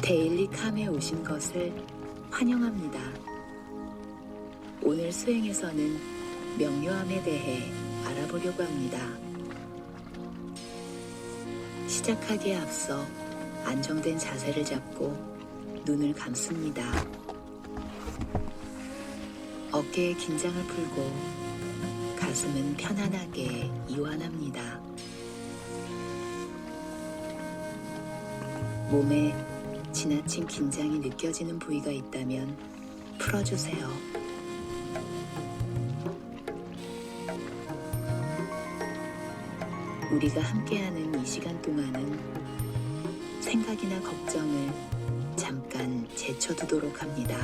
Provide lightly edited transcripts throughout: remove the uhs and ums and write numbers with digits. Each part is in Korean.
데일리 캄에 오신 것을 환영합니다. 오늘 수행에서는 명료함에 대해 알아보려고 합니다. 시작하기에 앞서 안정된 자세를 잡고 눈을 감습니다. 어깨의 긴장을 풀고 가슴은 편안하게 이완합니다. 몸에 지나친 긴장이 느껴지는 부위가 있다면 풀어주세요. 우리가 함께하는 이 시간 동안은 생각이나 걱정을 잠깐 제쳐두도록 합니다.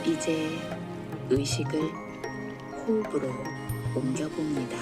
이제 의식을 호흡으로 옮겨봅니다.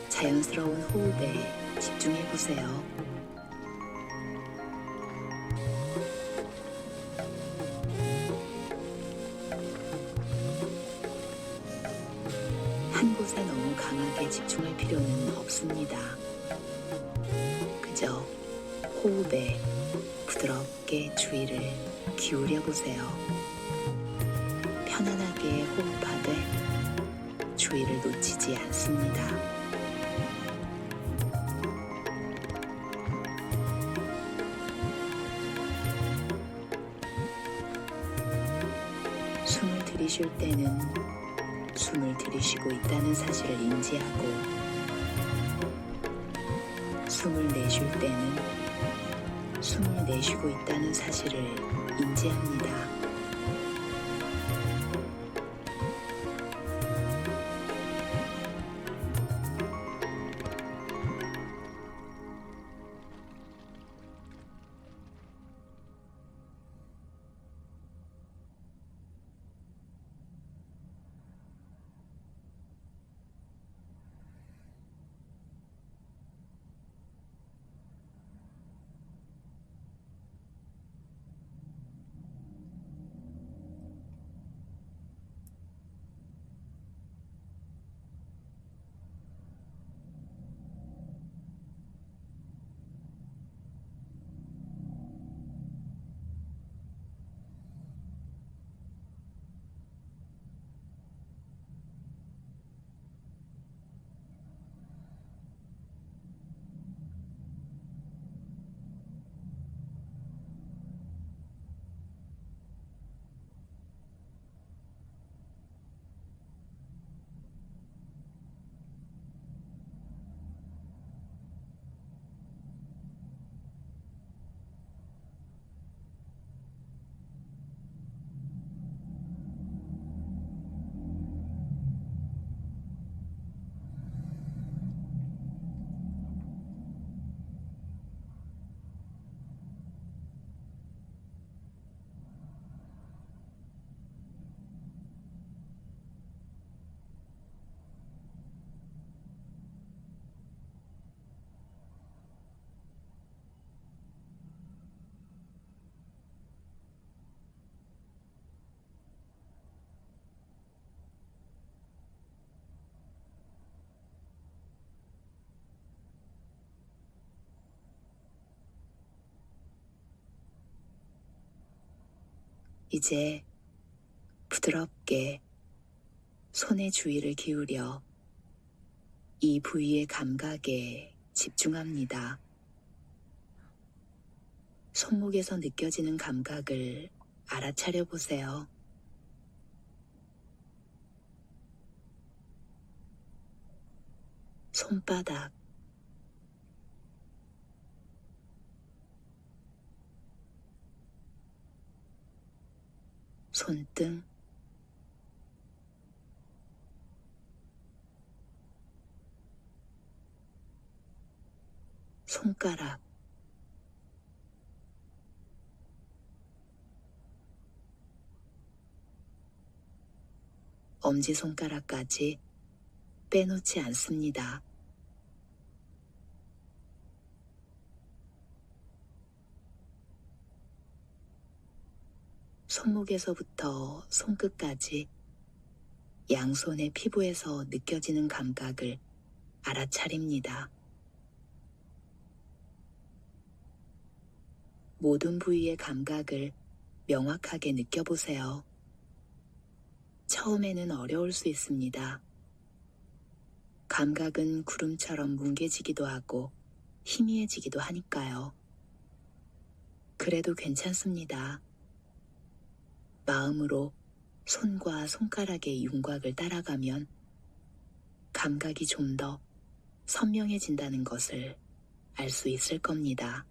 자연스러운 호흡에 집중해보세요. 한 곳에 너무 강하게 집중할 필요는 없습니다. 그저 호흡에 부드럽게 주의를 기울여 보세요. 편안하게 호흡하되 주의를 놓치지 않습니다. 숨을 들이쉴 때는 숨을 들이쉬고 있다는 사실을 인지하고, 숨을 내쉴 때는 숨을 내쉬고 있다는 사실을 인지합니다. 이제 부드럽게 손의 주의를 기울여 이 부위의 감각에 집중합니다. 손목에서 느껴지는 감각을 알아차려 보세요. 손바닥, 손등, 손가락, 엄지손가락까지 빼놓지 않습니다. 손목에서부터 손끝까지 양손의 피부에서 느껴지는 감각을 알아차립니다. 모든 부위의 감각을 명확하게 느껴보세요. 처음에는 어려울 수 있습니다. 감각은 구름처럼 뭉개지기도 하고 희미해지기도 하니까요. 그래도 괜찮습니다. 마음으로 손과 손가락의 윤곽을 따라가면 감각이 좀 더 선명해진다는 것을 알 수 있을 겁니다.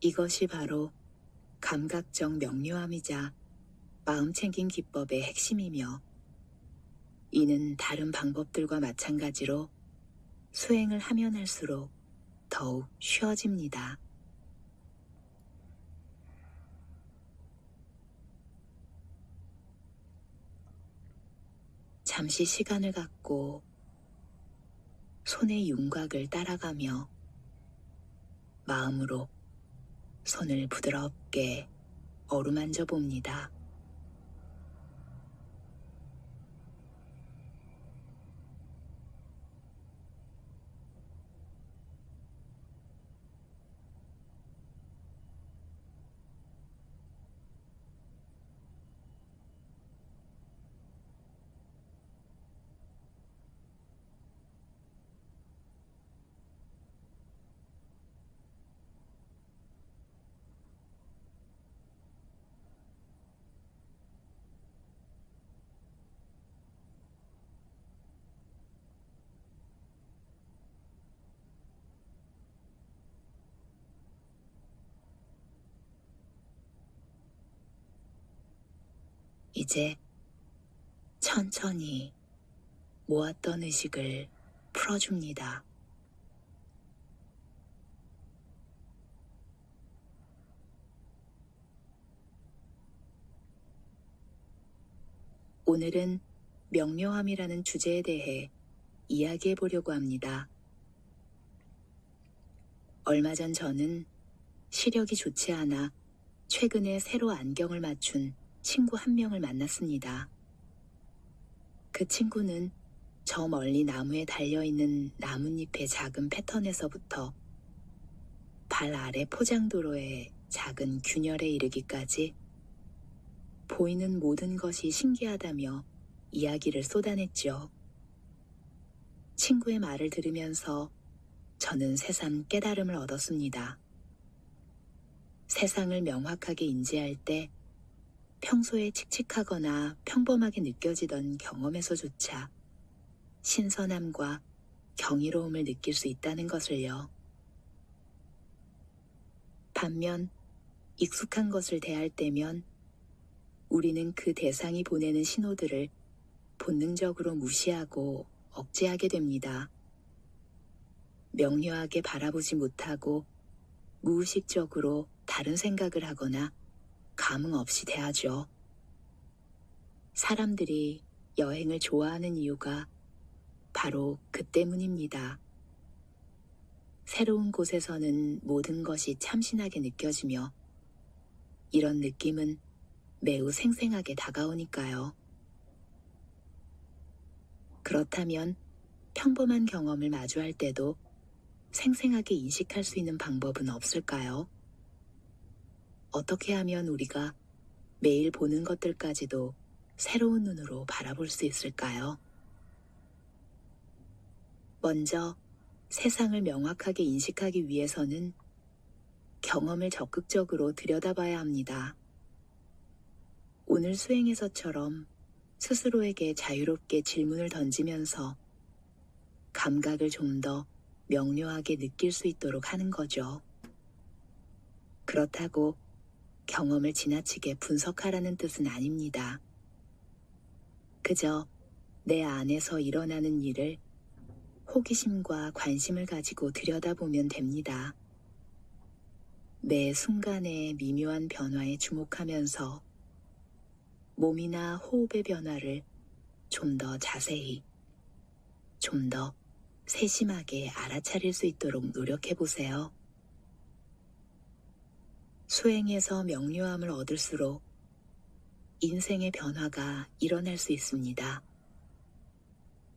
이것이 바로 감각적 명료함이자 마음챙김 기법의 핵심이며, 이는 다른 방법들과 마찬가지로 수행을 하면 할수록 더욱 쉬워집니다. 잠시 시간을 갖고 손의 윤곽을 따라가며 마음으로 손을 부드럽게 어루만져 봅니다. 이제 천천히 모았던 의식을 풀어줍니다. 오늘은 명료함이라는 주제에 대해 이야기해 보려고 합니다. 얼마 전 저는 시력이 좋지 않아 최근에 새로 안경을 맞춘 친구 한 명을 만났습니다. 그 친구는 저 멀리 나무에 달려있는 나뭇잎의 작은 패턴에서부터 발 아래 포장도로의 작은 균열에 이르기까지 보이는 모든 것이 신기하다며 이야기를 쏟아냈죠. 친구의 말을 들으면서 저는 새삼 깨달음을 얻었습니다. 세상을 명확하게 인지할 때 평소에 칙칙하거나 평범하게 느껴지던 경험에서조차 신선함과 경이로움을 느낄 수 있다는 것을요. 반면 익숙한 것을 대할 때면 우리는 그 대상이 보내는 신호들을 본능적으로 무시하고 억제하게 됩니다. 명료하게 바라보지 못하고 무의식적으로 다른 생각을 하거나 감흥 없이 대하죠. 사람들이 여행을 좋아하는 이유가 바로 그 때문입니다. 새로운 곳에서는 모든 것이 참신하게 느껴지며 이런 느낌은 매우 생생하게 다가오니까요. 그렇다면 평범한 경험을 마주할 때도 생생하게 인식할 수 있는 방법은 없을까요? 어떻게 하면 우리가 매일 보는 것들까지도 새로운 눈으로 바라볼 수 있을까요? 먼저 세상을 명확하게 인식하기 위해서는 경험을 적극적으로 들여다봐야 합니다. 오늘 수행에서처럼 스스로에게 자유롭게 질문을 던지면서 감각을 좀 더 명료하게 느낄 수 있도록 하는 거죠. 그렇다고 경험을 지나치게 분석하라는 뜻은 아닙니다. 그저 내 안에서 일어나는 일을 호기심과 관심을 가지고 들여다보면 됩니다. 매 순간의 미묘한 변화에 주목하면서 몸이나 호흡의 변화를 좀 더 자세히, 좀 더 세심하게 알아차릴 수 있도록 노력해 보세요. 수행에서 명료함을 얻을수록 인생의 변화가 일어날 수 있습니다.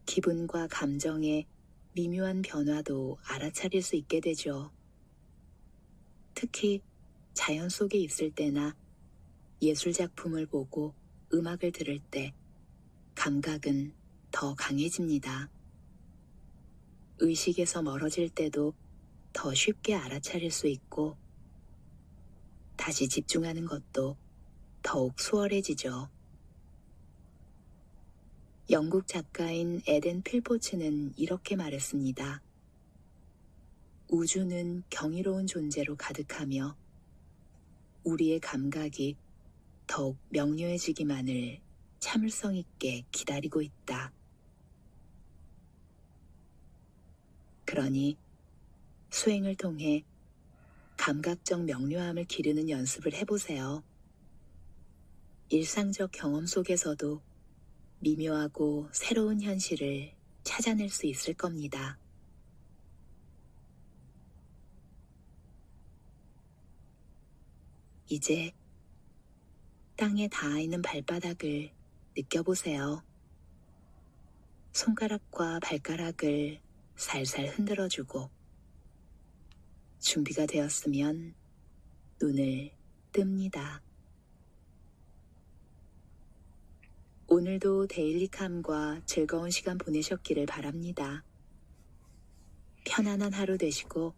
기분과 감정의 미묘한 변화도 알아차릴 수 있게 되죠. 특히 자연 속에 있을 때나 예술 작품을 보고 음악을 들을 때 감각은 더 강해집니다. 의식에서 멀어질 때도 더 쉽게 알아차릴 수 있고 다시 집중하는 것도 더욱 수월해지죠. 영국 작가인 에덴 필포츠는 이렇게 말했습니다. 우주는 경이로운 존재로 가득하며 우리의 감각이 더욱 명료해지기만을 참을성 있게 기다리고 있다. 그러니 수행을 통해 감각적 명료함을 기르는 연습을 해보세요. 일상적 경험 속에서도 미묘하고 새로운 현실을 찾아낼 수 있을 겁니다. 이제 땅에 닿아 있는 발바닥을 느껴보세요. 손가락과 발가락을 살살 흔들어주고 준비가 되었으면 눈을 뜹니다. 오늘도 데일리캄과 즐거운 시간 보내셨기를 바랍니다. 편안한 하루 되시고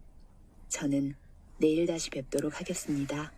저는 내일 다시 뵙도록 하겠습니다.